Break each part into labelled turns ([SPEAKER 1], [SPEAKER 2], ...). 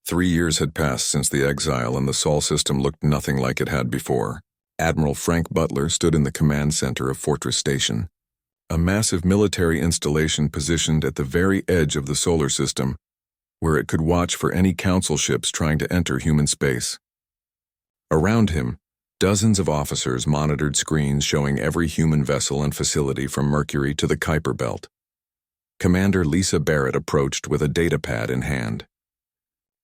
[SPEAKER 1] 3 years had passed since the exile, and the Sol system looked nothing like it had before. Admiral Frank Butler stood in the command center of Fortress Station, a massive military installation positioned at the very edge of the solar system, where it could watch for any council ships trying to enter human space. Around him, dozens of officers monitored screens showing every human vessel and facility from Mercury to the Kuiper Belt. Commander Lisa Barrett approached with a datapad in hand.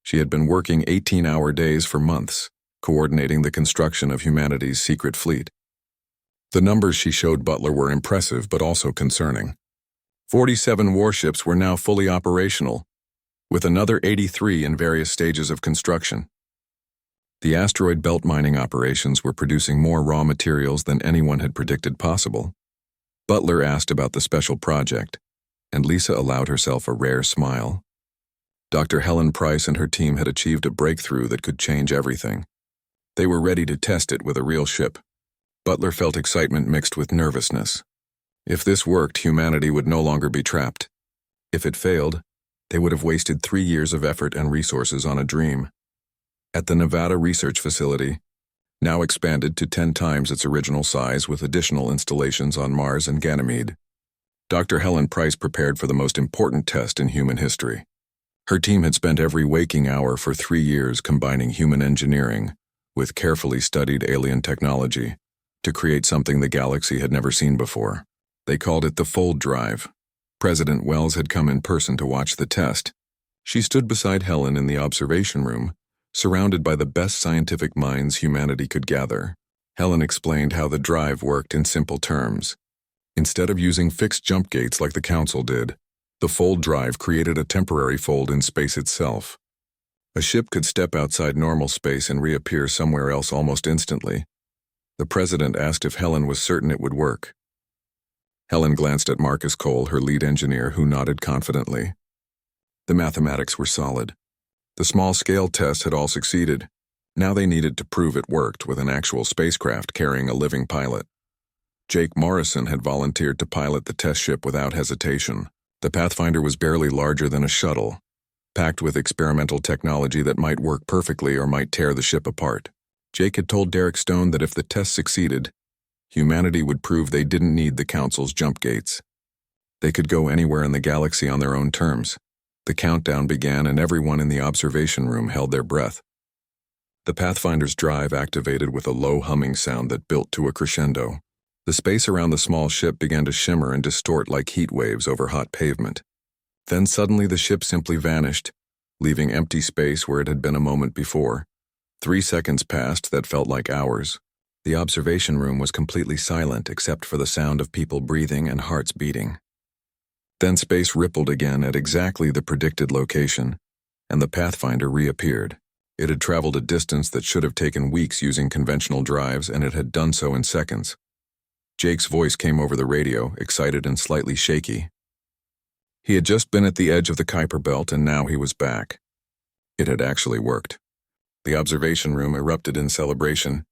[SPEAKER 1] She had been working 18-hour days for months, coordinating the construction of humanity's secret fleet. The numbers she showed Butler were impressive but also concerning. 47 warships were now fully operational, with another 83 in various stages of construction. The asteroid belt mining operations were producing more raw materials than anyone had predicted possible. Butler asked about the special project, and Lisa allowed herself a rare smile. Dr. Helen Price and her team had achieved a breakthrough that could change everything. They were ready to test it with a real ship. Butler felt excitement mixed with nervousness. If this worked, humanity would no longer be trapped. If it failed, they would have wasted 3 years of effort and resources on a dream. At the Nevada Research Facility, now expanded to 10 times its original size with additional installations on Mars and Ganymede, Dr. Helen Price prepared for the most important test in human history. Her team had spent every waking hour for 3 years combining human engineering with carefully studied alien technology to create something the galaxy had never seen before. They called it the Fold Drive. President Wells had come in person to watch the test. She stood beside Helen in the observation room, surrounded by the best scientific minds humanity could gather. Helen explained how the drive worked in simple terms. Instead of using fixed jump gates like the Council did, the Fold Drive created a temporary fold in space itself. A ship could step outside normal space and reappear somewhere else almost instantly. The president asked if Helen was certain it would work. Helen glanced at Marcus Cole, her lead engineer, who nodded confidently. The mathematics were solid. The small-scale tests had all succeeded. Now they needed to prove it worked with an actual spacecraft carrying a living pilot. Jake Morrison had volunteered to pilot the test ship without hesitation. The Pathfinder was barely larger than a shuttle, packed with experimental technology that might work perfectly or might tear the ship apart. Jake had told Derek Stone that if the test succeeded, humanity would prove they didn't need the Council's jump gates. They could go anywhere in the galaxy on their own terms. The countdown began, and everyone in the observation room held their breath. The Pathfinder's drive activated with a low humming sound that built to a crescendo. The space around the small ship began to shimmer and distort like heat waves over hot pavement. Then suddenly the ship simply vanished, leaving empty space where it had been a moment before. 3 seconds passed that felt like hours. The observation room was completely silent except for the sound of people breathing and hearts beating. Then space rippled again at exactly the predicted location, and the Pathfinder reappeared. It had traveled a distance that should have taken weeks using conventional drives, and it had done so in seconds. Jake's voice came over the radio, excited and slightly shaky. He had just been at the edge of the Kuiper Belt, and now he was back. It had actually worked. The observation room erupted in celebration.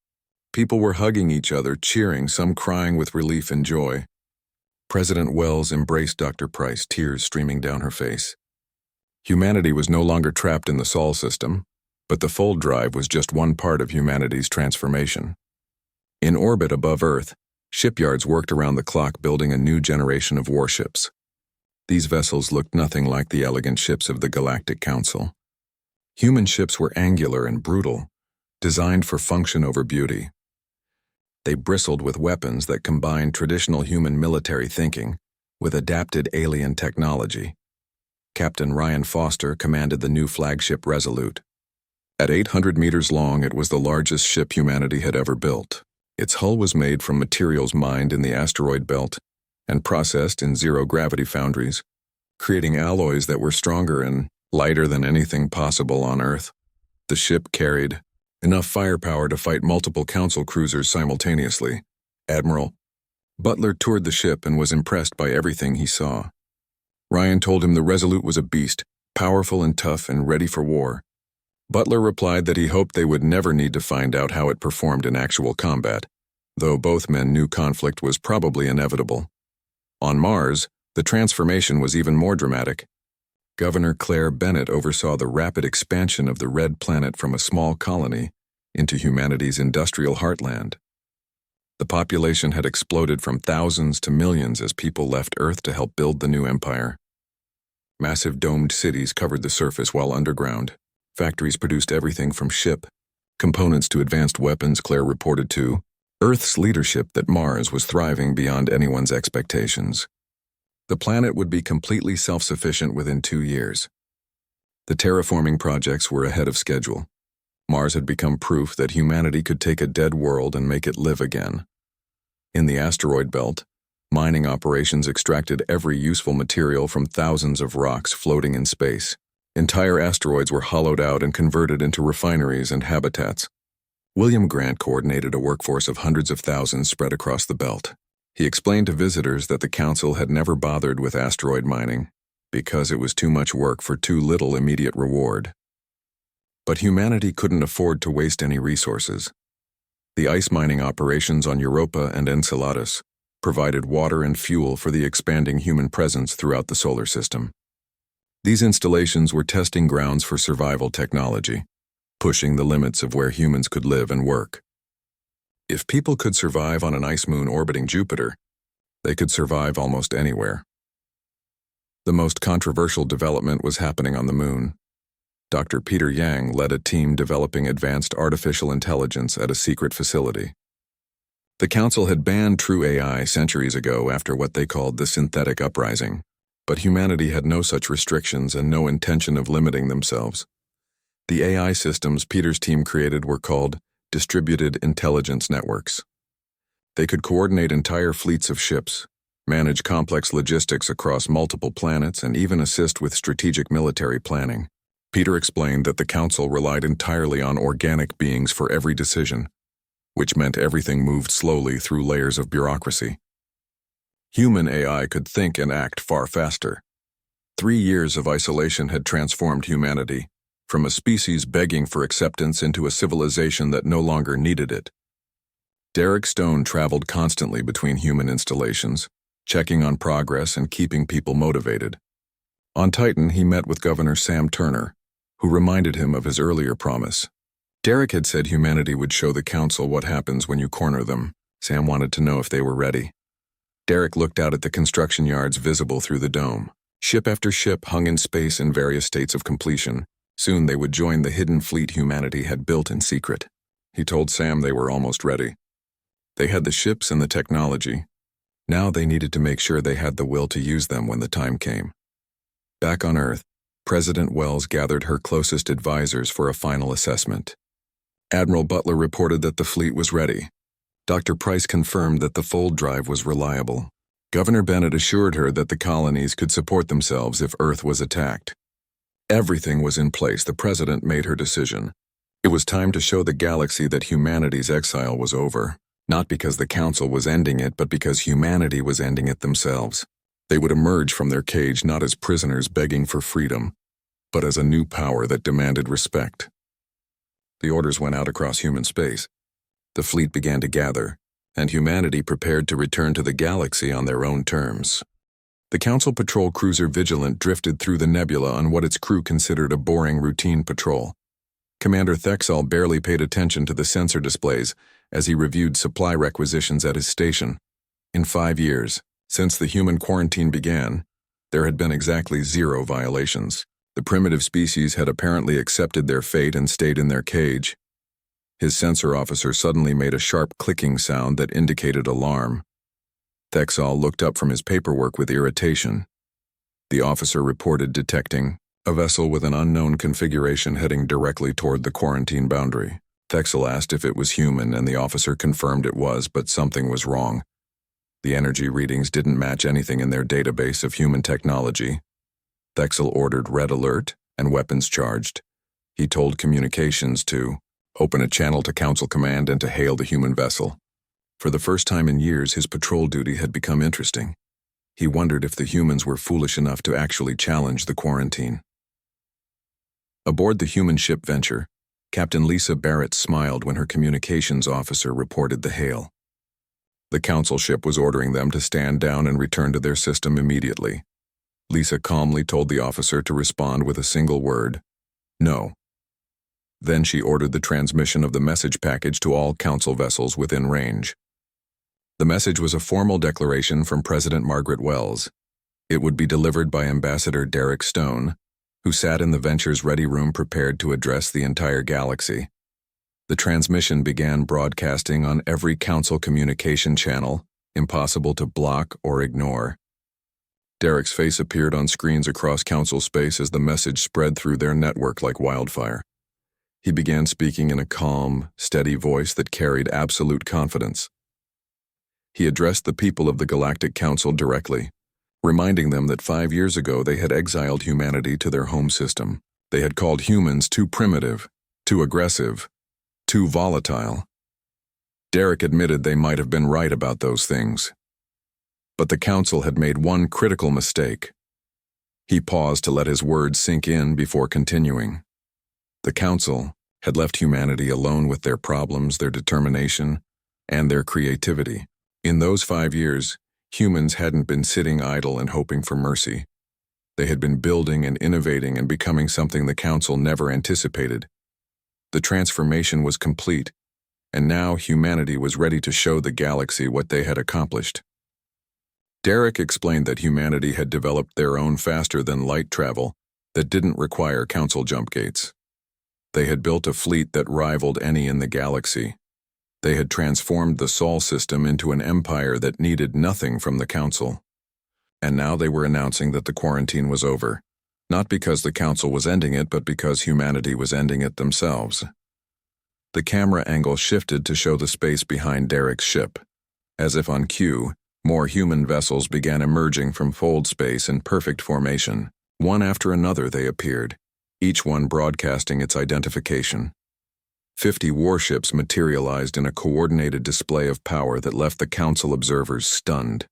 [SPEAKER 1] People were hugging each other, cheering, some crying with relief and joy. President Wells embraced Dr. Price, tears streaming down her face. Humanity was no longer trapped in the Sol system, but the Fold Drive was just one part of humanity's transformation. In orbit above Earth, shipyards worked around the clock building a new generation of warships. These vessels looked nothing like the elegant ships of the Galactic Council. Human ships were angular and brutal, designed for function over beauty. They bristled with weapons that combined traditional human military thinking with adapted alien technology. Captain Ryan Foster commanded the new flagship Resolute. At 800 meters long, it was the largest ship humanity had ever built. Its hull was made from materials mined in the asteroid belt and processed in zero-gravity foundries, creating alloys that were stronger and lighter than anything possible on Earth. The ship carried enough firepower to fight multiple Council cruisers simultaneously. Admiral Butler toured the ship and was impressed by everything he saw. Ryan told him the Resolute was a beast, powerful and tough and ready for war. Butler replied that he hoped they would never need to find out how it performed in actual combat, though both men knew conflict was probably inevitable. On Mars, the transformation was even more dramatic. Governor Claire Bennett oversaw the rapid expansion of the Red Planet from a small colony into humanity's industrial heartland. The population had exploded from thousands to millions as people left Earth to help build the new empire. Massive domed cities covered the surface while underground. Factories produced everything from ship components to advanced weapons. Claire reported to Earth's leadership that Mars was thriving beyond anyone's expectations. The planet would be completely self-sufficient within 2 years. The terraforming projects were ahead of schedule. Mars had become proof that humanity could take a dead world and make it live again. In the asteroid belt, mining operations extracted every useful material from thousands of rocks floating in space. Entire asteroids were hollowed out and converted into refineries and habitats. William Grant coordinated a workforce of hundreds of thousands spread across the belt. He explained to visitors that the council had never bothered with asteroid mining because it was too much work for too little immediate reward. But humanity couldn't afford to waste any resources. The ice mining operations on Europa and Enceladus provided water and fuel for the expanding human presence throughout the solar system. These installations were testing grounds for survival technology, pushing the limits of where humans could live and work. If people could survive on an ice moon orbiting Jupiter, they could survive almost anywhere. The most controversial development was happening on the moon. Dr. Peter Yang led a team developing advanced artificial intelligence at a secret facility. The council had banned true AI centuries ago after what they called the synthetic uprising, but humanity had no such restrictions and no intention of limiting themselves. The AI systems Peter's team created were called distributed intelligence networks. They could coordinate entire fleets of ships, manage complex logistics across multiple planets, and even assist with strategic military planning. Peter explained that the council relied entirely on organic beings for every decision, which meant everything moved slowly through layers of bureaucracy. Human AI could think and act far faster. 3 years of isolation had transformed humanity, from a species begging for acceptance into a civilization that no longer needed it. Derek Stone traveled constantly between human installations, checking on progress and keeping people motivated. On Titan, he met with Governor Sam Turner, who reminded him of his earlier promise. Derek had said humanity would show the council what happens when you corner them. Sam wanted to know if they were ready. Derek looked out at the construction yards visible through the dome. Ship after ship hung in space in various states of completion. Soon they would join the hidden fleet humanity had built in secret. He told Sam they were almost ready. They had the ships and the technology. Now they needed to make sure they had the will to use them when the time came. Back on Earth, President Wells gathered her closest advisors for a final assessment. Admiral Butler reported that the fleet was ready. Dr. Price confirmed that the fold drive was reliable. Governor Bennett assured her that the colonies could support themselves if Earth was attacked. Everything was in place. The president made her decision. It was time to show the galaxy that humanity's exile was over, not because the council was ending it, but because humanity was ending it themselves. They would emerge from their cage not as prisoners begging for freedom, but as a new power that demanded respect. The orders went out across human space. The fleet began to gather, and humanity prepared to return to the galaxy on their own terms. The Council patrol cruiser Vigilant drifted through the nebula on what its crew considered a boring routine patrol. Commander Thexall barely paid attention to the sensor displays as he reviewed supply requisitions at his station. In 5 years, since the human quarantine began, there had been exactly 0 violations. The primitive species had apparently accepted their fate and stayed in their cage. His sensor officer suddenly made a sharp clicking sound that indicated alarm. Thexall looked up from his paperwork with irritation. The officer reported detecting a vessel with an unknown configuration heading directly toward the quarantine boundary. Thexall asked if it was human, and the officer confirmed it was, but something was wrong. The energy readings didn't match anything in their database of human technology. Thexall ordered red alert and weapons charged. He told communications to open a channel to Council Command and to hail the human vessel. For the first time in years, his patrol duty had become interesting. He wondered if the humans were foolish enough to actually challenge the quarantine. Aboard the human ship Venture, Captain Lisa Barrett smiled when her communications officer reported the hail. The Council ship was ordering them to stand down and return to their system immediately. Lisa calmly told the officer to respond with a single word, "No." Then she ordered the transmission of the message package to all council vessels within range. The message was a formal declaration from President Margaret Wells. It would be delivered by Ambassador Derek Stone, who sat in the Venture's ready room prepared to address the entire galaxy. The transmission began broadcasting on every council communication channel, impossible to block or ignore. Derek's face appeared on screens across council space as the message spread through their network like wildfire. He began speaking in a calm, steady voice that carried absolute confidence. He addressed the people of the Galactic Council directly, reminding them that 5 years ago they had exiled humanity to their home system. They had called humans too primitive, too aggressive, too volatile. Derek admitted they might have been right about those things. But the Council had made one critical mistake. He paused to let his words sink in before continuing. The Council had left humanity alone with their problems, their determination, and their creativity. In those 5 years, humans hadn't been sitting idle and hoping for mercy. They had been building and innovating and becoming something the Council never anticipated. The transformation was complete, and now humanity was ready to show the galaxy what they had accomplished. Derek explained that humanity had developed their own faster-than-light travel that didn't require Council jump gates. They had built a fleet that rivaled any in the galaxy. They had transformed the Sol system into an empire that needed nothing from the Council. And now they were announcing that the quarantine was over, not because the Council was ending it, but because humanity was ending it themselves. The camera angle shifted to show the space behind Derek's ship. As if on cue, more human vessels began emerging from fold space in perfect formation. One after another they appeared, each one broadcasting its identification. 50 warships materialized in a coordinated display of power that left the Council observers stunned.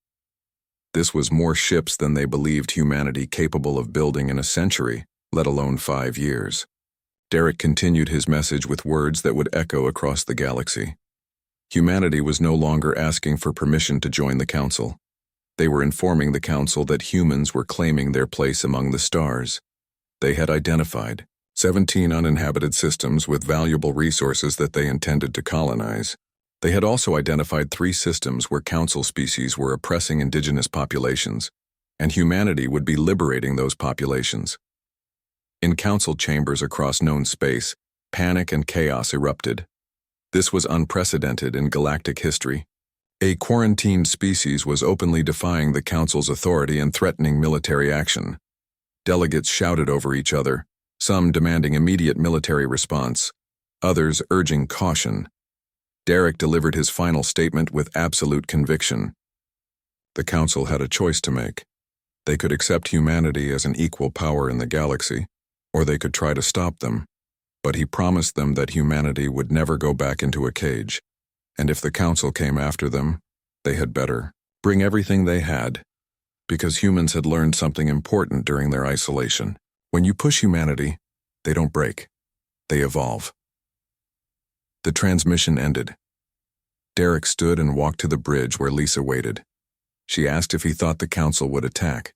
[SPEAKER 1] This was more ships than they believed humanity capable of building in a century, let alone 5 years. Derek continued his message with words that would echo across the galaxy. Humanity was no longer asking for permission to join the Council. They were informing the Council that humans were claiming their place among the stars. They had identified 17 uninhabited systems with valuable resources that they intended to colonize. They had also identified 3 systems where Council species were oppressing indigenous populations, and humanity would be liberating those populations. In Council chambers across known space, panic and chaos erupted. This was unprecedented in galactic history. A quarantined species was openly defying the Council's authority and threatening military action. Delegates shouted over each other, some demanding immediate military response, others urging caution. Derek delivered his final statement with absolute conviction. The Council had a choice to make. They could accept humanity as an equal power in the galaxy, or they could try to stop them. But he promised them that humanity would never go back into a cage, and if the Council came after them, they had better bring everything they had, because humans had learned something important during their isolation. When you push humanity, they don't break, they evolve. The transmission ended. Derek stood and walked to the bridge where Lisa waited. She asked if he thought the Council would attack.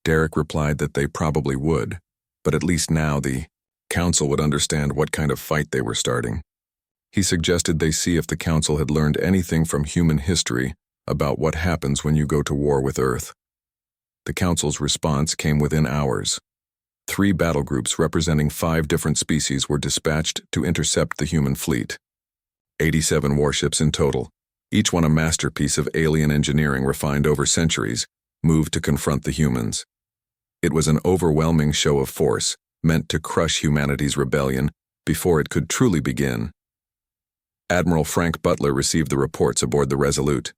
[SPEAKER 1] Derek replied that they probably would, but at least now the Council would understand what kind of fight they were starting. He suggested they see if the Council had learned anything from human history about what happens when you go to war with Earth. The Council's response came within hours. 3 battle groups representing 5 different species were dispatched to intercept the human fleet. 87 warships in total, each one a masterpiece of alien engineering refined over centuries, moved to confront the humans. It was an overwhelming show of force, meant to crush humanity's rebellion before it could truly begin. Admiral Frank Butler received the reports aboard the Resolute.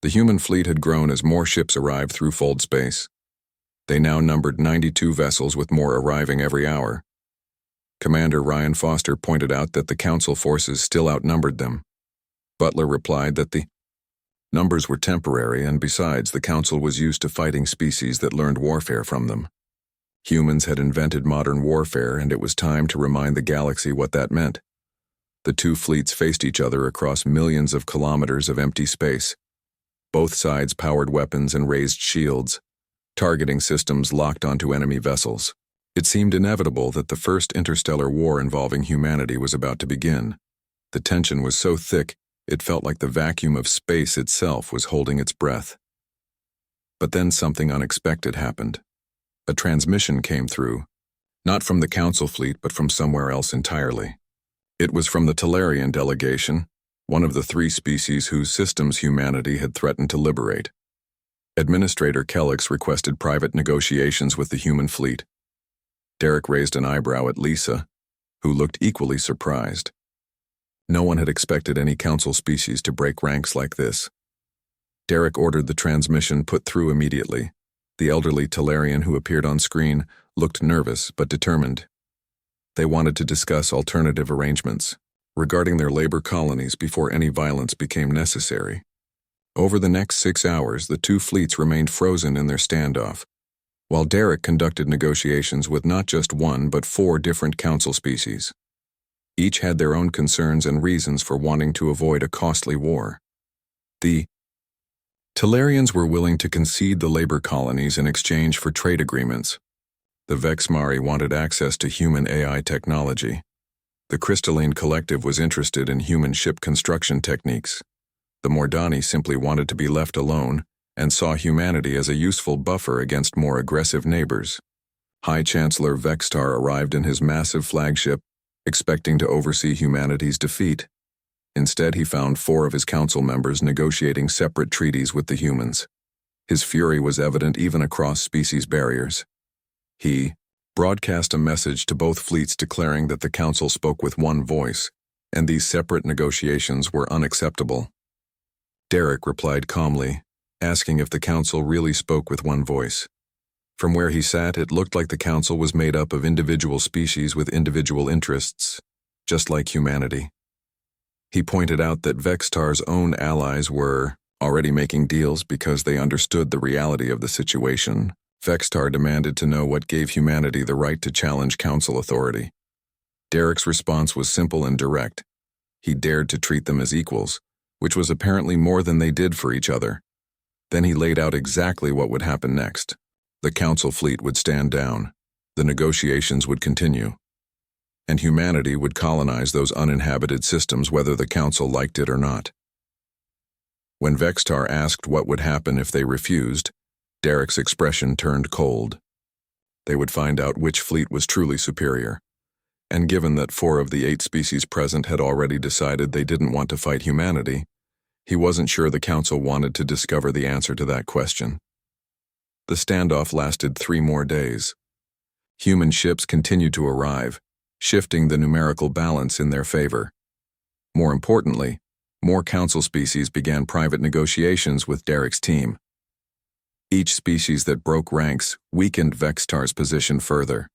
[SPEAKER 1] The human fleet had grown as more ships arrived through fold space. They now numbered 92 vessels, with more arriving every hour. Commander Ryan Foster pointed out that the Council forces still outnumbered them. Butler replied that the numbers were temporary, and besides, the Council was used to fighting species that learned warfare from them. Humans had invented modern warfare, and it was time to remind the galaxy what that meant. The 2 fleets faced each other across millions of kilometers of empty space. Both sides powered weapons and raised shields. targeting systems locked onto enemy vessels. It seemed inevitable that the first interstellar war involving humanity was about to begin. The tension was so thick, it felt like the vacuum of space itself was holding its breath. But then something unexpected happened. A transmission came through, not from the Council fleet but from somewhere else entirely. It was from the Talarian delegation, one of the 3 species whose systems humanity had threatened to liberate. Administrator Kellix requested private negotiations with the human fleet. Derek raised an eyebrow at Lisa, who looked equally surprised. No one had expected any Council species to break ranks like this. Derek ordered the transmission put through immediately. The elderly Talarian who appeared on screen looked nervous but determined. They wanted to discuss alternative arrangements regarding their labor colonies before any violence became necessary. Over the next 6 hours, the 2 fleets remained frozen in their standoff, while Derek conducted negotiations with not just 1 but 4 different Council species. Each had their own concerns and reasons for wanting to avoid a costly war. The Talarians were willing to concede the labor colonies in exchange for trade agreements. The Vexmari wanted access to human AI technology. The Crystalline Collective was interested in human ship construction techniques. The Mordani simply wanted to be left alone and saw humanity as a useful buffer against more aggressive neighbors. High Chancellor Vextar arrived in his massive flagship, expecting to oversee humanity's defeat. Instead, he found 4 of his council members negotiating separate treaties with the humans. His fury was evident even across species barriers. He broadcast a message to both fleets declaring that the council spoke with one voice, and these separate negotiations were unacceptable. Derek replied calmly, asking if the council really spoke with one voice. From where he sat, it looked like the council was made up of individual species with individual interests, just like humanity. He pointed out that Vextar's own allies were already making deals because they understood the reality of the situation. Vextar demanded to know what gave humanity the right to challenge council authority. Derek's response was simple and direct. He dared to treat them as equals, which was apparently more than they did for each other. Then he laid out exactly what would happen next. The council fleet would stand down, the negotiations would continue, and humanity would colonize those uninhabited systems whether the council liked it or not. When Vextar asked what would happen if they refused, Derek's expression turned cold. They would find out which fleet was truly superior, and given that 4 of the 8 species present had already decided they didn't want to fight humanity, he wasn't sure the council wanted to discover the answer to that question. The standoff lasted 3 more days. Human ships continued to arrive, shifting the numerical balance in their favor. More importantly, more council species began private negotiations with Derek's team. Each species that broke ranks weakened Vextar's position further.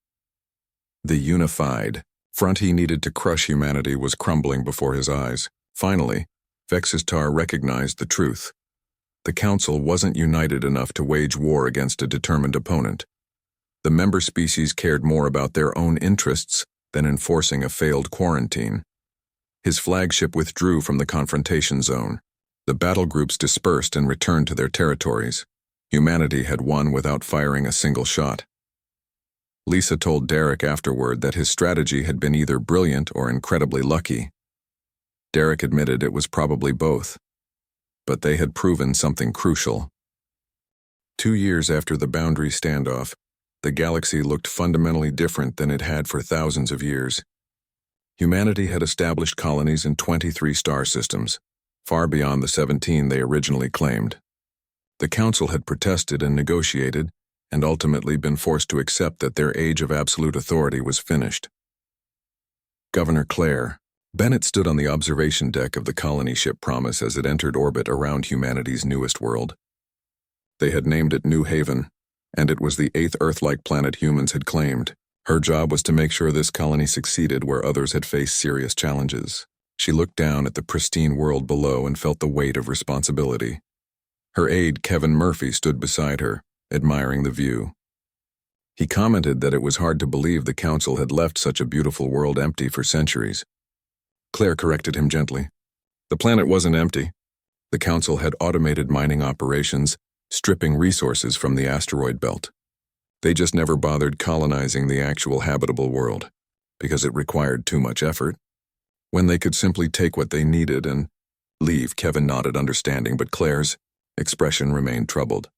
[SPEAKER 1] The unified front he needed to crush humanity was crumbling before his eyes. Finally, Vextar recognized the truth. The council wasn't united enough to wage war against a determined opponent. The member species cared more about their own interests than enforcing a failed quarantine. His flagship withdrew from the confrontation zone. The battle groups dispersed and returned to their territories. Humanity had won without firing a single shot. Lisa told Derek afterward that his strategy had been either brilliant or incredibly lucky. Derek admitted it was probably both, but they had proven something crucial. 2 years after the boundary standoff, the galaxy looked fundamentally different than it had for thousands of years. Humanity had established colonies in 23 star systems, far beyond the 17 they originally claimed. The Council had protested and negotiated, and ultimately been forced to accept that their age of absolute authority was finished. Governor Claire. Bennett stood on the observation deck of the colony ship Promise as it entered orbit around humanity's newest world. They had named it New Haven, and it was the 8th Earth-like planet humans had claimed. Her job was to make sure this colony succeeded where others had faced serious challenges. She looked down at the pristine world below and felt the weight of responsibility. Her aide, Kevin Murphy, stood beside her, admiring the view. He commented that it was hard to believe the Council had left such a beautiful world empty for centuries. Claire corrected him gently. The planet wasn't empty. The Council had automated mining operations stripping resources from the asteroid belt. They just never bothered colonizing the actual habitable world, because it required too much effort. When they could simply take what they needed and leave. Kevin nodded understanding, but Claire's expression remained troubled.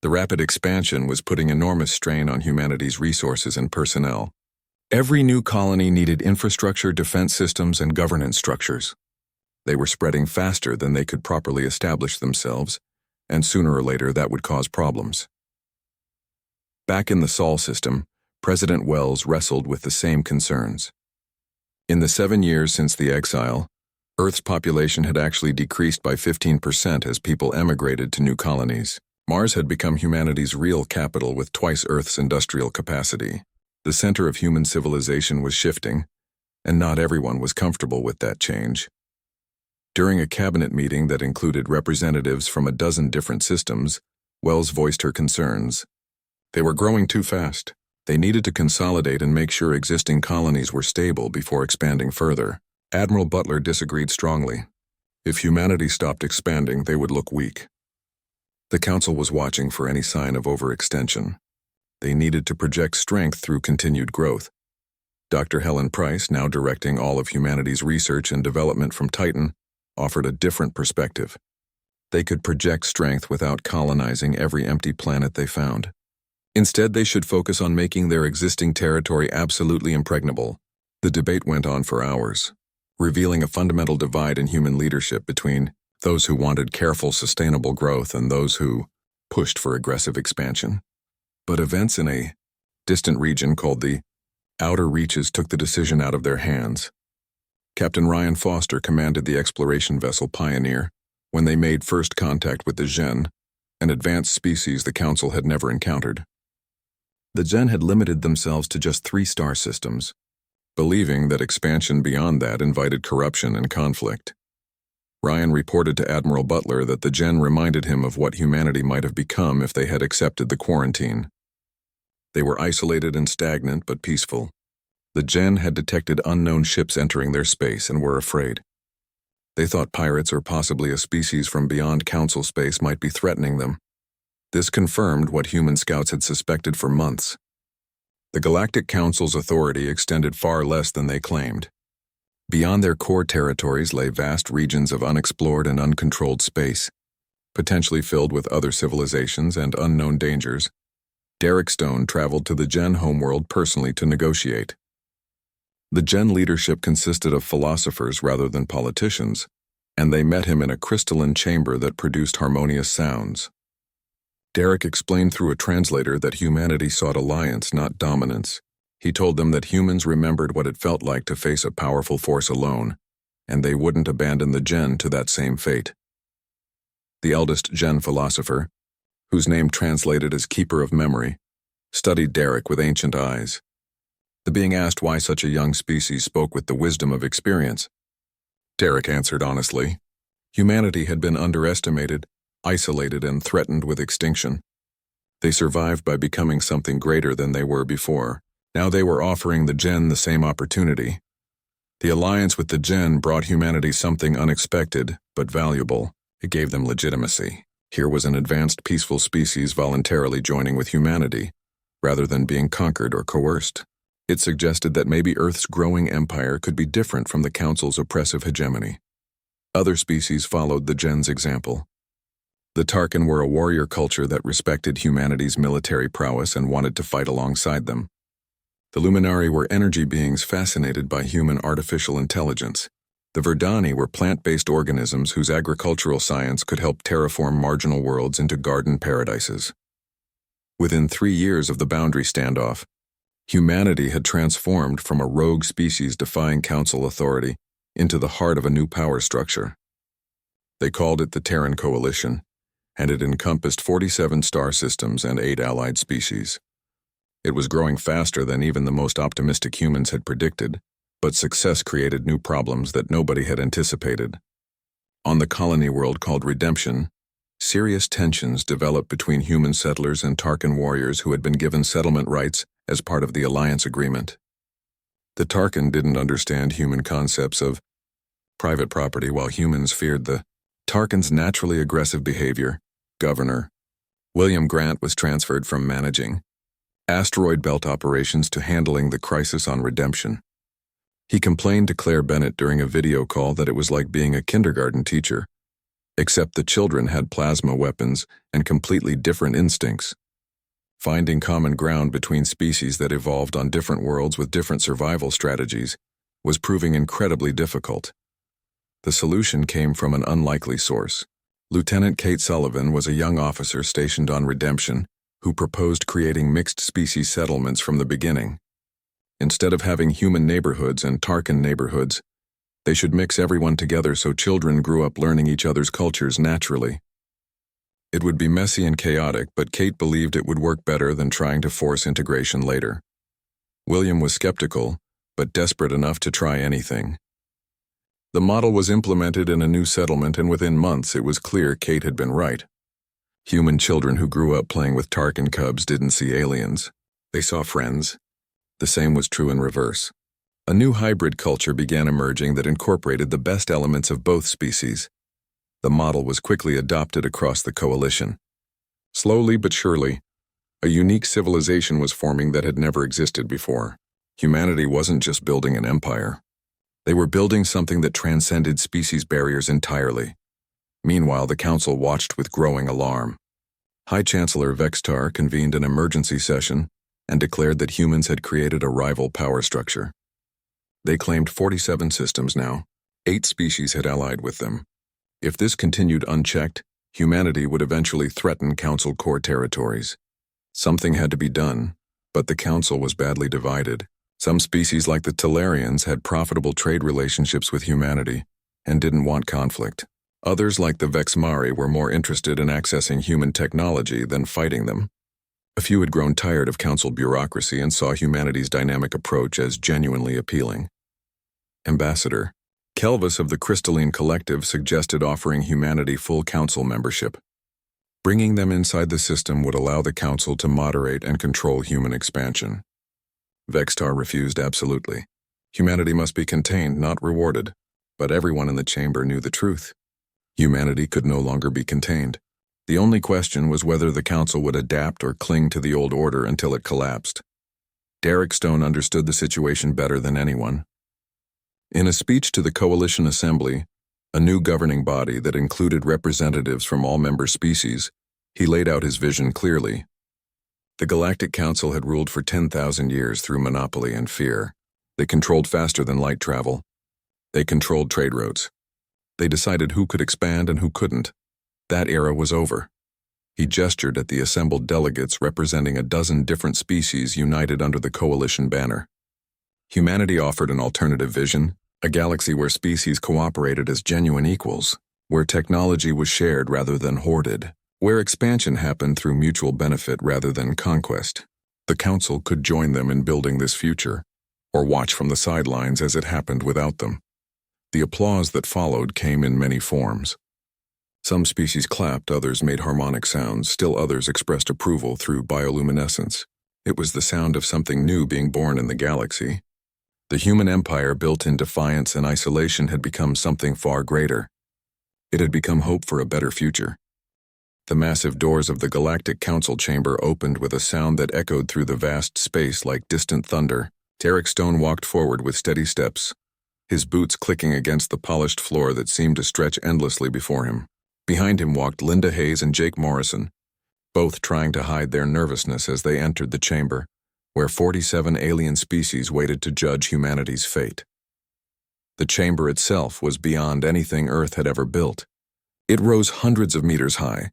[SPEAKER 1] The rapid expansion was putting enormous strain on humanity's resources and personnel. Every new colony needed infrastructure, defense systems, and governance structures. They were spreading faster than they could properly establish themselves, and sooner or later that would cause problems. Back in the Sol system, President Wells wrestled with the same concerns. In the 7 years since the exile, Earth's population had actually decreased by 15% as people emigrated to new colonies. Mars had become humanity's real capital with twice Earth's industrial capacity. The center of human civilization was shifting, and not everyone was comfortable with that change. During a cabinet meeting that included representatives from a dozen different systems, Wells voiced her concerns. They were growing too fast. They needed to consolidate and make sure existing colonies were stable before expanding further. Admiral Butler disagreed strongly. If humanity stopped expanding, they would look weak. The Council was watching for any sign of overextension. They needed to project strength through continued growth. Dr. Helen Price, now directing all of humanity's research and development from Titan, offered a different perspective. They could project strength without colonizing every empty planet they found. Instead, they should focus on making their existing territory absolutely impregnable. The debate went on for hours, revealing a fundamental divide in human leadership between those who wanted careful, sustainable growth and those who pushed for aggressive expansion. But events in a distant region called the Outer Reaches took the decision out of their hands. Captain Ryan Foster commanded the exploration vessel Pioneer when they made first contact with the Gen, an advanced species the Council had never encountered. The Gen had limited themselves to just 3 star systems, believing that expansion beyond that invited corruption and conflict. Ryan reported to Admiral Butler that the Gen reminded him of what humanity might have become if they had accepted the quarantine. They were isolated and stagnant but peaceful. The Gen had detected unknown ships entering their space and were afraid. They thought pirates or possibly a species from beyond Council space might be threatening them. This confirmed what human scouts had suspected for months. The Galactic Council's authority extended far less than they claimed. Beyond their core territories lay vast regions of unexplored and uncontrolled space, potentially filled with other civilizations and unknown dangers. Derek Stone traveled to the Gen homeworld personally to negotiate. The Gen leadership consisted of philosophers rather than politicians, and they met him in a crystalline chamber that produced harmonious sounds. Derek explained through a translator that humanity sought alliance, not dominance. He told them that humans remembered what it felt like to face a powerful force alone, and they wouldn't abandon the Gen to that same fate. The eldest Gen philosopher, whose name translated as Keeper of Memory, studied Derek with ancient eyes. The being asked why such a young species spoke with the wisdom of experience, Derek answered honestly. Humanity had been underestimated, isolated, and threatened with extinction. They survived by becoming something greater than they were before. Now they were offering the Gen the same opportunity. The alliance with the Gen brought humanity something unexpected, but valuable. It gave them legitimacy. Here was an advanced, peaceful species voluntarily joining with humanity, rather than being conquered or coerced. It suggested that maybe Earth's growing empire could be different from the Council's oppressive hegemony. Other species followed the Gen's example. The Tarkin were a warrior culture that respected humanity's military prowess and wanted to fight alongside them. The Luminari were energy beings fascinated by human artificial intelligence. The Verdani were plant-based organisms whose agricultural science could help terraform marginal worlds into garden paradises. Within 3 years of the boundary standoff, humanity had transformed from a rogue species defying Council authority into the heart of a new power structure. They called it the Terran Coalition, and it encompassed 47 star systems and 8 allied species. It was growing faster than even the most optimistic humans had predicted, but success created new problems that nobody had anticipated. On the colony world called Redemption, serious tensions developed between human settlers and Tarkin warriors who had been given settlement rights as part of the alliance agreement. The Tarkin didn't understand human concepts of private property, while humans feared the Tarkin's naturally aggressive behavior. Governor William Grant was transferred from managing asteroid belt operations to handling the crisis on Redemption. He complained to Claire Bennett during a video call that it was like being a kindergarten teacher, except the children had plasma weapons and completely different instincts. Finding common ground between species that evolved on different worlds with different survival strategies was proving incredibly difficult. The solution came from an unlikely source. Lieutenant Kate Sullivan was a young officer stationed on Redemption who proposed creating mixed-species settlements from the beginning. Instead of having human neighborhoods and Tarkin neighborhoods, they should mix everyone together so children grew up learning each other's cultures naturally. It would be messy and chaotic, but Kate believed it would work better than trying to force integration later. William was skeptical, but desperate enough to try anything. The model was implemented in a new settlement, and within months it was clear Kate had been right. Human children who grew up playing with Tarkin cubs didn't see aliens. They saw friends. The same was true in reverse. A new hybrid culture began emerging that incorporated the best elements of both species. The model was quickly adopted across the coalition. Slowly but surely, a unique civilization was forming that had never existed before. Humanity wasn't just building an empire. They were building something that transcended species barriers entirely. Meanwhile, the Council watched with growing alarm. High Chancellor Vextar convened an emergency session and declared that humans had created a rival power structure. They claimed 47 systems now. 8 species had allied with them. If this continued unchecked, humanity would eventually threaten Council core territories. Something had to be done, but the Council was badly divided. Some species like the Talarians had profitable trade relationships with humanity and didn't want conflict. Others like the Vexmari were more interested in accessing human technology than fighting them. A few had grown tired of Council bureaucracy and saw humanity's dynamic approach as genuinely appealing. Ambassador Kelvis of the Crystalline Collective suggested offering humanity full Council membership. Bringing them inside the system would allow the Council to moderate and control human expansion. Vextar refused absolutely. Humanity must be contained, not rewarded. But everyone in the chamber knew the truth. Humanity could no longer be contained. The only question was whether the Council would adapt or cling to the old order until it collapsed. Derek Stone understood the situation better than anyone. In a speech to the Coalition Assembly, a new governing body that included representatives from all member species, he laid out his vision clearly. The Galactic Council had ruled for 10,000 years through monopoly and fear. They controlled faster than light travel. They controlled trade routes. They decided who could expand and who couldn't. That era was over. He gestured at the assembled delegates representing a dozen different species united under the Coalition banner. Humanity offered an alternative vision, a galaxy where species cooperated as genuine equals, where technology was shared rather than hoarded, where expansion happened through mutual benefit rather than conquest. The Council could join them in building this future, or watch from the sidelines as it happened without them. The applause that followed came in many forms. Some species clapped, others made harmonic sounds, still others expressed approval through bioluminescence. It was the sound of something new being born in the galaxy. The human empire built in defiance and isolation had become something far greater. It had become hope for a better future. The massive doors of the Galactic Council chamber opened with a sound that echoed through the vast space like distant thunder. Derek Stone walked forward with steady steps, his boots clicking against the polished floor that seemed to stretch endlessly before him. Behind him walked Linda Hayes and Jake Morrison, both trying to hide their nervousness as they entered the chamber, where 47 alien species waited to judge humanity's fate. The chamber itself was beyond anything Earth had ever built. It rose hundreds of meters high,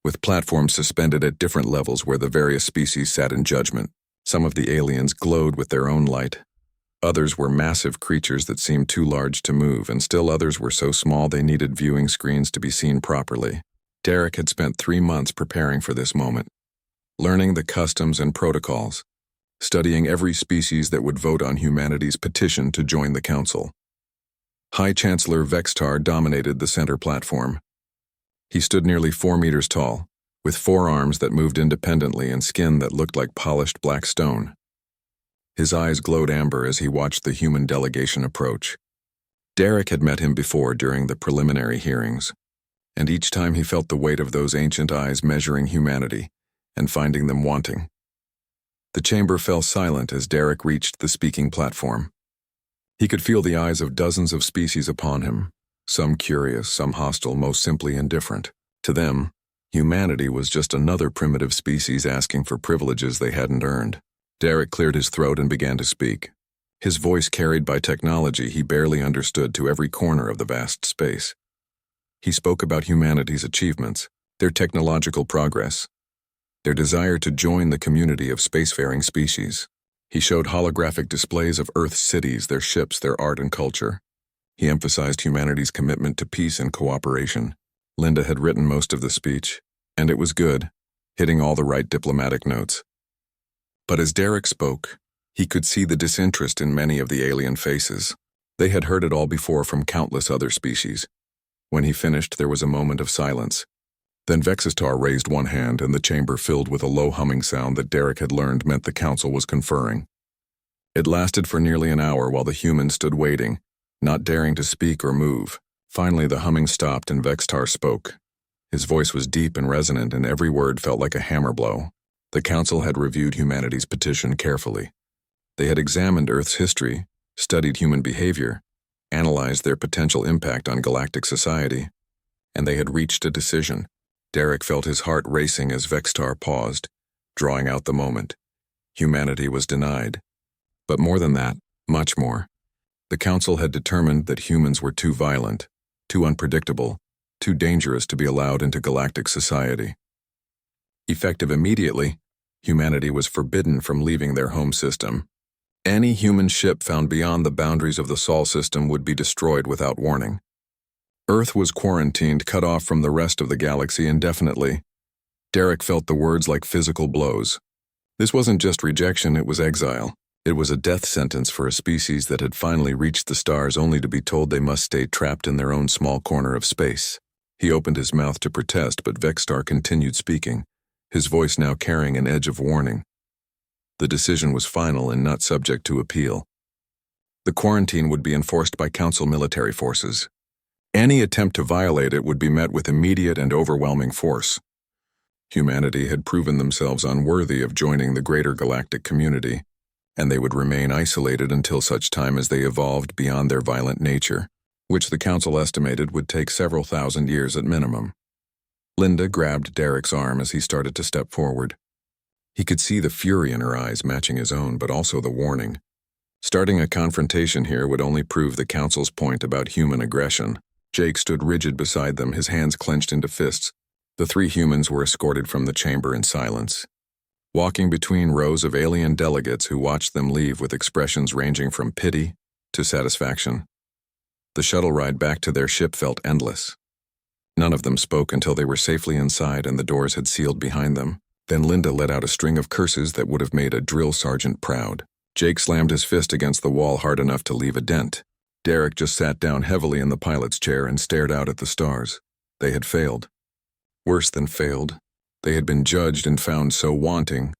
[SPEAKER 1] with platforms suspended at different levels where the various species sat in judgment. Some of the aliens glowed with their own light. Others were massive creatures that seemed too large to move, and still others were so small they needed viewing screens to be seen properly. Derek had spent 3 months preparing for this moment, learning the customs and protocols, studying every species that would vote on humanity's petition to join the Council. High Chancellor Vextar dominated the center platform. He stood nearly 4 meters tall, with 4 arms that moved independently and skin that looked like polished black stone. His eyes glowed amber as he watched the human delegation approach. Derek had met him before during the preliminary hearings. and each time he felt the weight of those ancient eyes measuring humanity and finding them wanting. The chamber fell silent as Derek reached the speaking platform. He could feel the eyes of dozens of species upon him, some curious, some hostile, most simply indifferent. To them, humanity was just another primitive species asking for privileges they hadn't earned. Derek cleared his throat and began to speak. His voice carried by technology he barely understood to every corner of the vast space. He spoke about humanity's achievements, their technological progress, their desire to join the community of spacefaring species. He showed holographic displays of Earth's cities, their ships, their art and culture. He emphasized humanity's commitment to peace and cooperation. Linda had written most of the speech, and it was good, hitting all the right diplomatic notes. But as Derek spoke, he could see the disinterest in many of the alien faces. They had heard it all before from countless other species. When he finished, there was a moment of silence. Then Vexistar raised one hand and the chamber filled with a low humming sound that Derek had learned meant the council was conferring. It lasted for nearly an hour while the humans stood waiting, not daring to speak or move. Finally, the humming stopped and Vexistar spoke. His voice was deep and resonant, and every word felt like a hammer blow. The council had reviewed humanity's petition carefully. They had examined Earth's history, studied human behavior, analyzed their potential impact on galactic society, and they had reached a decision. Derek felt his heart racing as Vexistar paused, drawing out the moment. Humanity was denied. But more than that, much more. The council had determined that humans were too violent, too unpredictable, too dangerous to be allowed into galactic society. Effective immediately, humanity was forbidden from leaving their home system. Any human ship found beyond the boundaries of the Sol system would be destroyed without warning. Earth was quarantined, cut off from the rest of the galaxy indefinitely. Derek felt the words like physical blows. This wasn't just rejection, it was exile. It was a death sentence for a species that had finally reached the stars only to be told they must stay trapped in their own small corner of space. He opened his mouth to protest, but Vexistar continued speaking, his voice now carrying an edge of warning. The decision was final and not subject to appeal. The quarantine would be enforced by Council military forces. Any attempt to violate it would be met with immediate and overwhelming force. Humanity had proven themselves unworthy of joining the greater galactic community, and they would remain isolated until such time as they evolved beyond their violent nature, which the Council estimated would take several thousand years at minimum. Linda grabbed Derek's arm as he started to step forward. He could see the fury in her eyes matching his own, but also the warning. Starting a confrontation here would only prove the Council's point about human aggression. Jake stood rigid beside them, his hands clenched into fists. The three humans were escorted from the chamber in silence, walking between rows of alien delegates who watched them leave with expressions ranging from pity to satisfaction. The shuttle ride back to their ship felt endless. None of them spoke until they were safely inside and the doors had sealed behind them. Then Linda let out a string of curses that would have made a drill sergeant proud. Jake slammed his fist against the wall hard enough to leave a dent. Derek just sat down heavily in the pilot's chair and stared out at the stars. They had failed. Worse than failed, they had been judged and found so wanting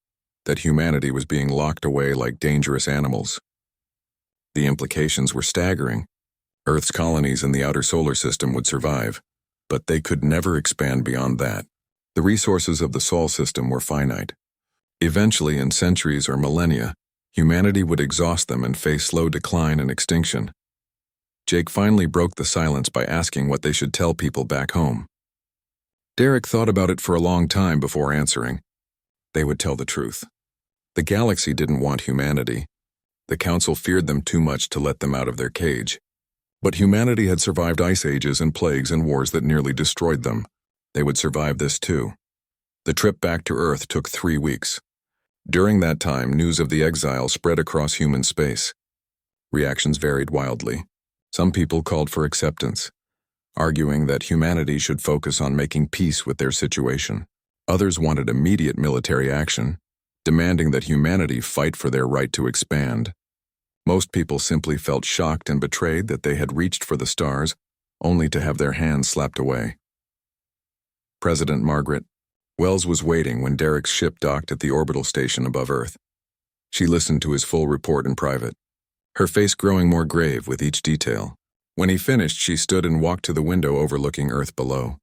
[SPEAKER 1] that humanity was being locked away like dangerous animals. The implications were staggering. Earth's colonies in the outer solar system would survive, but they could never expand beyond that. The resources of the Sol system were finite. Eventually, in centuries or millennia, humanity would exhaust them and face slow decline and extinction. Jake finally broke the silence by asking what they should tell people back home. Derek thought about it for a long time before answering. They would tell the truth. The galaxy didn't want humanity. The Council feared them too much to let them out of their cage. But humanity had survived ice ages and plagues and wars that nearly destroyed them. They would survive this too. The trip back to Earth took 3 weeks. During that time, news of the exile spread across human space. Reactions varied wildly. Some people called for acceptance, arguing that humanity should focus on making peace with their situation. Others wanted immediate military action, demanding that humanity fight for their right to expand. Most people simply felt shocked and betrayed that they had reached for the stars, only to have their hands slapped away. President Margaret Wells was waiting when Derek's ship docked at the orbital station above Earth. She listened to his full report in private, her face growing more grave with each detail. When he finished, she stood and walked to the window overlooking Earth below.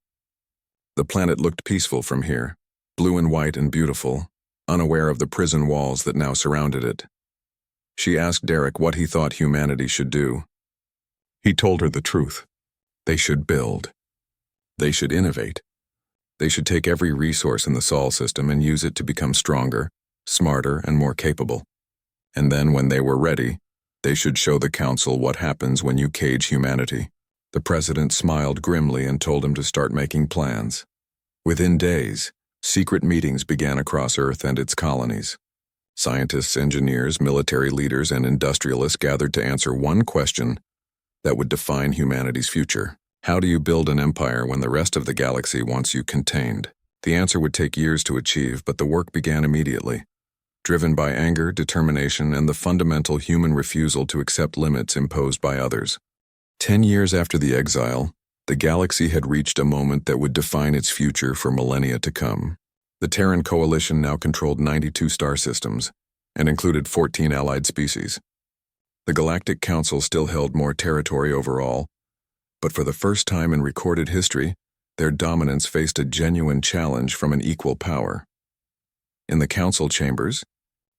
[SPEAKER 1] The planet looked peaceful from here, blue and white and beautiful, unaware of the prison walls that now surrounded it. She asked Derek what he thought humanity should do. He told her the truth. They should build. They should innovate. They should take every resource in the Sol system and use it to become stronger, smarter, and more capable. And then, when they were ready, they should show the Council what happens when you cage humanity. The President smiled grimly and told him to start making plans. Within days, secret meetings began across Earth and its colonies. Scientists, engineers, military leaders, and industrialists gathered to answer one question that would define humanity's future. How do you build an empire when the rest of the galaxy wants you contained? The answer would take years to achieve, but the work began immediately. Driven by anger, determination, and the fundamental human refusal to accept limits imposed by others. 10 years after the exile, the galaxy had reached a moment that would define its future for millennia to come. The Terran Coalition now controlled 92 star systems and included 14 allied species. The Galactic Council still held more territory overall, but for the first time in recorded history, their dominance faced a genuine challenge from an equal power. In the council chambers,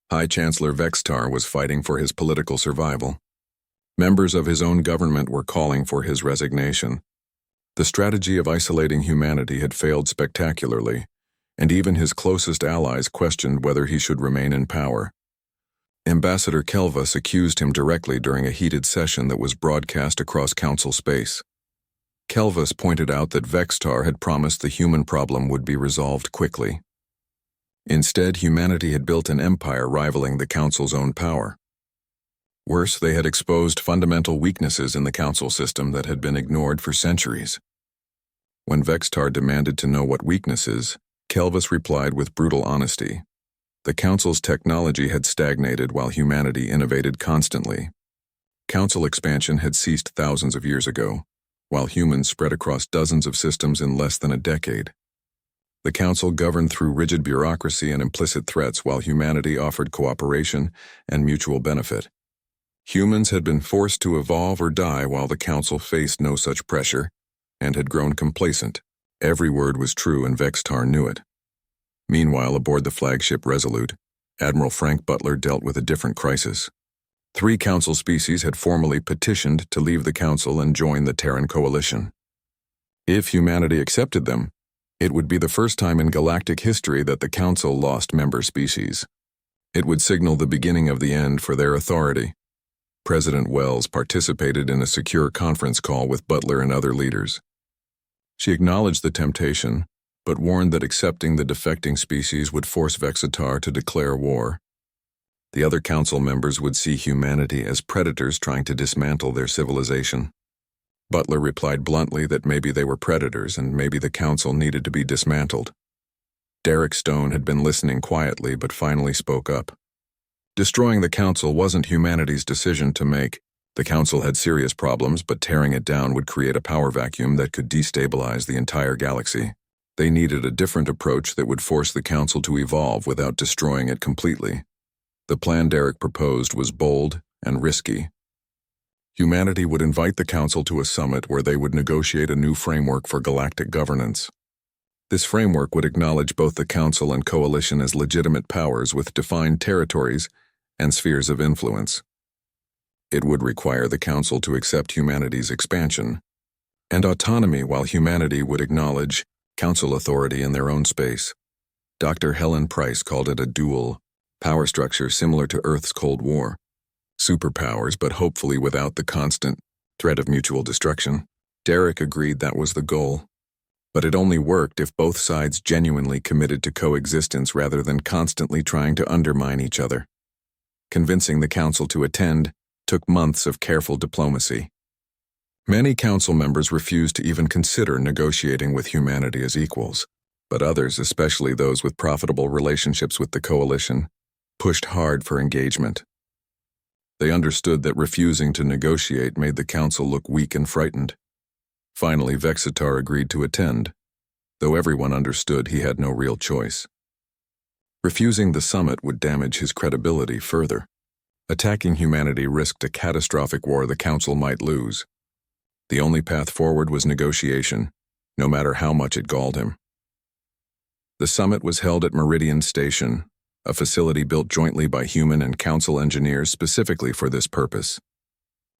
[SPEAKER 1] High Chancellor Vextar was fighting for his political survival. Members of his own government were calling for his resignation. The strategy of isolating humanity had failed spectacularly, and even his closest allies questioned whether he should remain in power. Ambassador Kelvus accused him directly during a heated session that was broadcast across council space. Kelvus pointed out that Vextar had promised the human problem would be resolved quickly. Instead, humanity had built an empire rivaling the Council's own power. Worse, they had exposed fundamental weaknesses in the Council system that had been ignored for centuries. When Vextar demanded to know what weaknesses, Kelvus replied with brutal honesty. The Council's technology had stagnated while humanity innovated constantly. Council expansion had ceased thousands of years ago, while humans spread across dozens of systems in less than a decade. The Council governed through rigid bureaucracy and implicit threats while humanity offered cooperation and mutual benefit. Humans had been forced to evolve or die while the Council faced no such pressure and had grown complacent. Every word was true and Vextar knew it. Meanwhile, aboard the flagship Resolute, Admiral Frank Butler dealt with a different crisis. 3 Council species had formally petitioned to leave the Council and join the Terran Coalition. If humanity accepted them, it would be the first time in galactic history that the Council lost member species. It would signal the beginning of the end for their authority. President Wells participated in a secure conference call with Butler and other leaders. She acknowledged the temptation, but warned that accepting the defecting species would force Vexatar to declare war. The other Council members would see humanity as predators trying to dismantle their civilization. Butler replied bluntly that maybe they were predators and maybe the Council needed to be dismantled. Derek Stone had been listening quietly but finally spoke up. Destroying the Council wasn't humanity's decision to make. The Council had serious problems, but tearing it down would create a power vacuum that could destabilize the entire galaxy. They needed a different approach that would force the Council to evolve without destroying it completely. The plan Derek proposed was bold and risky. Humanity would invite the Council to a summit where they would negotiate a new framework for galactic governance. This framework would acknowledge both the Council and Coalition as legitimate powers with defined territories and spheres of influence. It would require the Council to accept humanity's expansion and autonomy while humanity would acknowledge Council authority in their own space. Dr. Helen Price called it a dual power structure similar to Earth's Cold War. Superpowers, but hopefully without the constant threat of mutual destruction. Derek agreed that was the goal. But it only worked if both sides genuinely committed to coexistence rather than constantly trying to undermine each other. Convincing the Council to attend took months of careful diplomacy. Many Council members refused to even consider negotiating with humanity as equals, but others, especially those with profitable relationships with the Coalition, pushed hard for engagement. They understood that refusing to negotiate made the Council look weak and frightened. Finally, Vexatar agreed to attend, though everyone understood he had no real choice. Refusing the summit would damage his credibility further. Attacking humanity risked a catastrophic war the Council might lose. The only path forward was negotiation, no matter how much it galled him. The summit was held at Meridian Station, a facility built jointly by human and council engineers specifically for this purpose.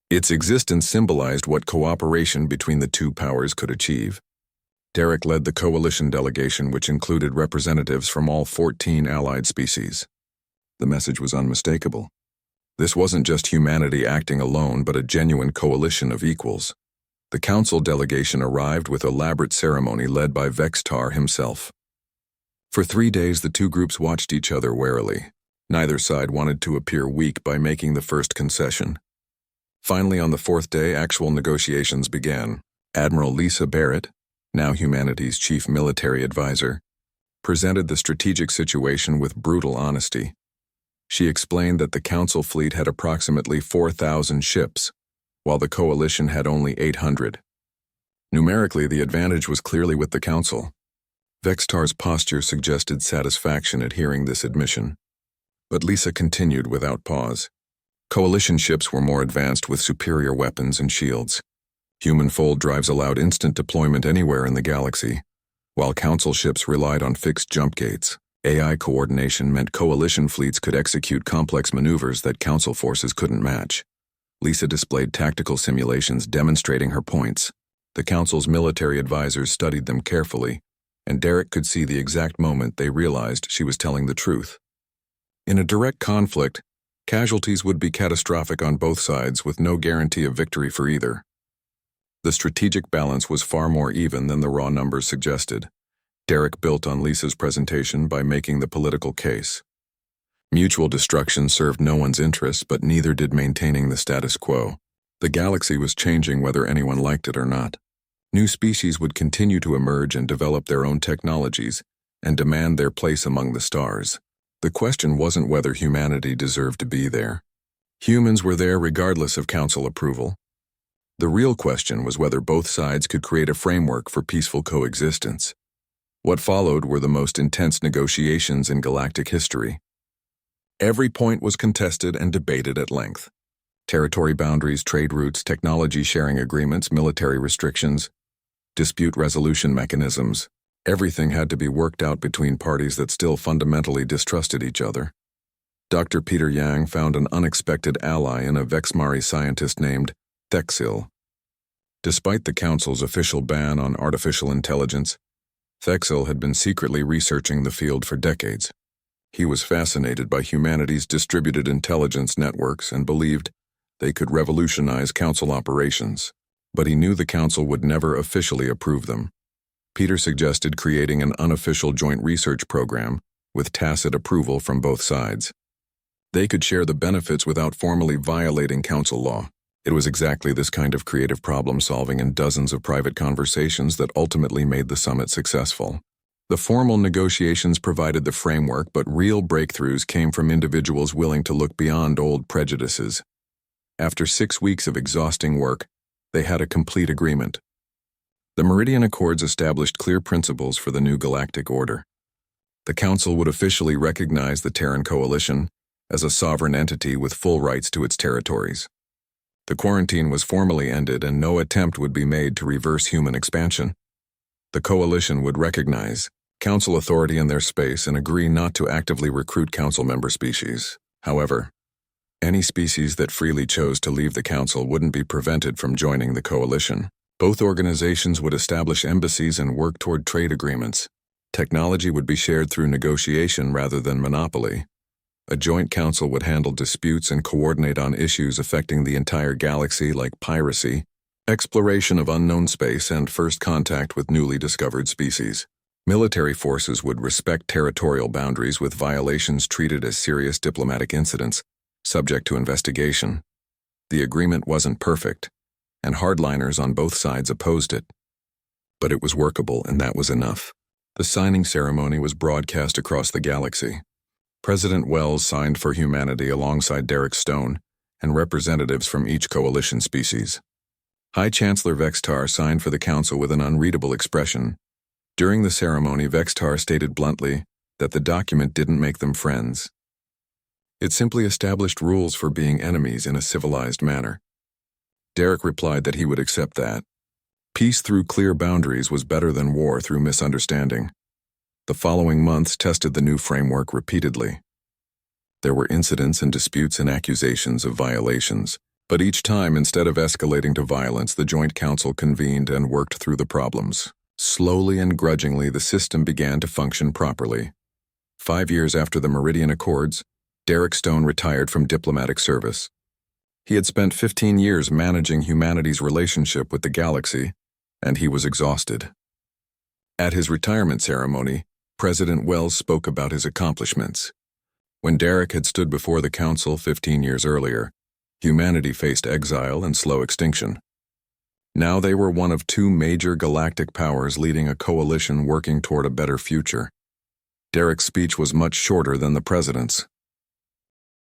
[SPEAKER 1] Its existence symbolized what cooperation between the two powers could achieve. Derek led the coalition delegation, which included representatives from all 14 allied species. The message was unmistakable. This wasn't just humanity acting alone, but a genuine coalition of equals. The council delegation arrived with elaborate ceremony led by Vextar himself. For 3 days, the two groups watched each other warily. Neither side wanted to appear weak by making the first concession. Finally, on the 4th day, actual negotiations began. Admiral Lisa Barrett, now humanity's chief military advisor, presented the strategic situation with brutal honesty. She explained that the council fleet had approximately 4,000 ships, while the coalition had only 800. Numerically, the advantage was clearly with the council. Vextar's posture suggested satisfaction at hearing this admission. But Lisa continued without pause. Coalition ships were more advanced with superior weapons and shields. Human fold drives allowed instant deployment anywhere in the galaxy, while council ships relied on fixed jump gates. AI coordination meant coalition fleets could execute complex maneuvers that council forces couldn't match. Lisa displayed tactical simulations demonstrating her points. The council's military advisors studied them carefully, and Derek could see the exact moment they realized she was telling the truth. In a direct conflict, casualties would be catastrophic on both sides with no guarantee of victory for either. The strategic balance was far more even than the raw numbers suggested. Derek built on Lisa's presentation by making the political case. Mutual destruction served no one's interests, but neither did maintaining the status quo. The galaxy was changing whether anyone liked it or not. New species would continue to emerge and develop their own technologies and demand their place among the stars. The question wasn't whether humanity deserved to be there. Humans were there regardless of council approval. The real question was whether both sides could create a framework for peaceful coexistence. What followed were the most intense negotiations in galactic history. Every point was contested and debated at length. Territory boundaries, trade routes, technology sharing agreements, military restrictions, dispute resolution mechanisms. Everything had to be worked out between parties that still fundamentally distrusted each other. Dr. Peter Yang found an unexpected ally in a Vexmari scientist named Exiled. Despite the Council's official ban on artificial intelligence, Exiled had been secretly researching the field for decades. He was fascinated by humanity's distributed intelligence networks and believed they could revolutionize Council operations, but he knew the Council would never officially approve them. Peter suggested creating an unofficial joint research program with tacit approval from both sides. They could share the benefits without formally violating Council law. It was exactly this kind of creative problem-solving and dozens of private conversations that ultimately made the summit successful. The formal negotiations provided the framework, but real breakthroughs came from individuals willing to look beyond old prejudices. After 6 weeks of exhausting work, they had a complete agreement. The Meridian Accords established clear principles for the new galactic order. The Council would officially recognize the Terran Coalition as a sovereign entity with full rights to its territories. The quarantine was formally ended and no attempt would be made to reverse human expansion. The Coalition would recognize Council authority in their space and agree not to actively recruit Council member species. However, any species that freely chose to leave the Council wouldn't be prevented from joining the Coalition. Both organizations would establish embassies and work toward trade agreements. Technology would be shared through negotiation rather than monopoly. A joint council would handle disputes and coordinate on issues affecting the entire galaxy like piracy, exploration of unknown space, and first contact with newly discovered species. Military forces would respect territorial boundaries with violations treated as serious diplomatic incidents, subject to investigation. The agreement wasn't perfect, and hardliners on both sides opposed it. But it was workable, and that was enough. The signing ceremony was broadcast across the galaxy. President Wells signed for humanity alongside Derek Stone and representatives from each coalition species. High Chancellor Vextar signed for the Council with an unreadable expression. During the ceremony, Vextar stated bluntly that the document didn't make them friends. It simply established rules for being enemies in a civilized manner. Derek replied that he would accept that. Peace through clear boundaries was better than war through misunderstanding. The following months tested the new framework repeatedly. There were incidents and disputes and accusations of violations, but each time, instead of escalating to violence, the Joint Council convened and worked through the problems. Slowly and grudgingly, the system began to function properly. 5 years after the Meridian Accords, Derek Stone retired from diplomatic service. He had spent 15 years managing humanity's relationship with the galaxy, and he was exhausted. At his retirement ceremony, President Wells spoke about his accomplishments. When Derek had stood before the Council 15 years earlier, humanity faced exile and slow extinction. Now they were one of two major galactic powers leading a coalition working toward a better future. Derek's speech was much shorter than the President's.